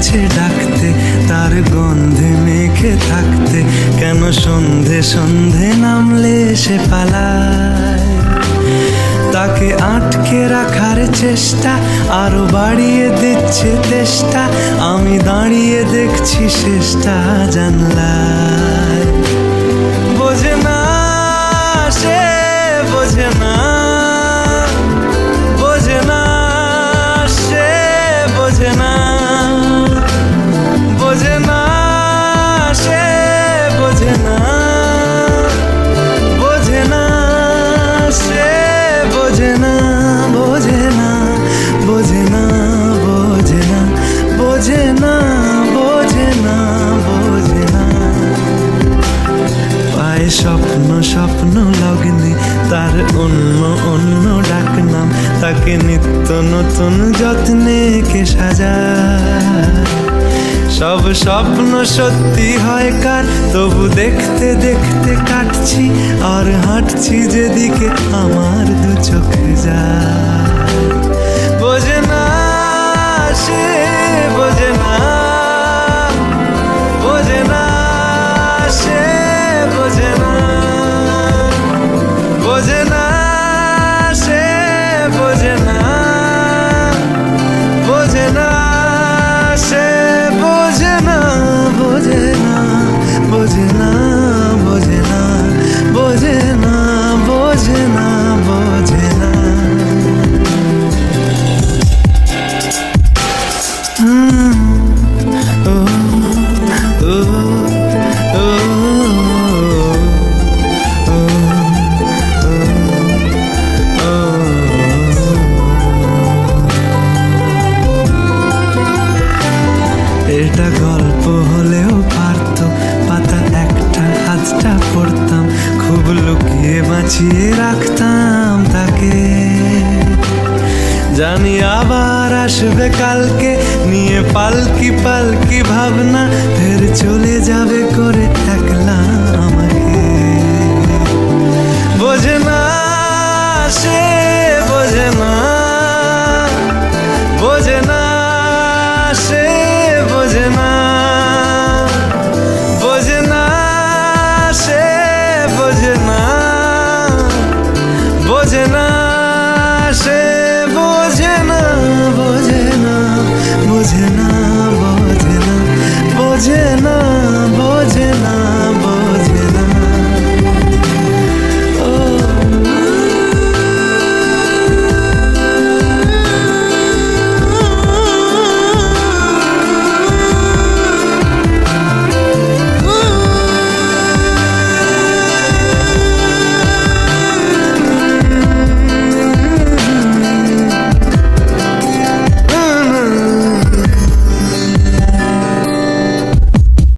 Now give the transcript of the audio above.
কাছে ডাকতে, তার গন্ধে মেখে থাকতে, কেন সন্ধে সন্ধে নামলে সে পালায়। তাকে আটকে রাখার চেষ্টা আরো বাড়িয়ে দিচ্ছে তেষ্টা, আমি দাঁড়িয়ে দেখছি শেষটা জানলায়। বোঝে না সে, বোঝে না, বোঝে না সে, বোঝে না, বোঝে না সে, বোঝে না, বোঝে না সে, বোঝে না, বোঝে না, বোঝে না, বোঝে না, বোঝে না, বোঝে না, বোঝে না। পায় স্বপ্ন স্বপ্ন লগ্নে তার অন্য অন্য ডাকনাম, তাকে নিত্য নতুন যত্নে কে সাজায়। সব স্বপ্ন সত্যি হয় কার, তবু দেখতে দেখতে কাটছি আর হাঁটছি যেদিকে আমার দু চোখে যায়। বোঝে না সে, বোঝে না, বোঝে না সে, বোঝে না, বোঝে না সে, বোঝে না, বোঝে না সে, বোঝে না, বোঝে না, বোঝে না, বোঝে না, বোঝে না, বোঝে না, বোঝে না। এটা গল্প হলেও পারত, পাতা একটা হাতটা পড়তাম, খুব লুকিয়ে বাঁচিয়ে রাখতাম তাকে। জানি আবার আসবে কালকে, নিয়ে পালকি পালকি ভাবনা, ফের চলে যাবে করে একলা আমাকে। বোঝে না সে, বোঝে না, বোঝে না সে, বোঝে না, বোঝে না সে, বোঝে না, বোঝে না সে, বোঝে না, বোঝে না, বোঝে না, বোঝে না, বোঝে না,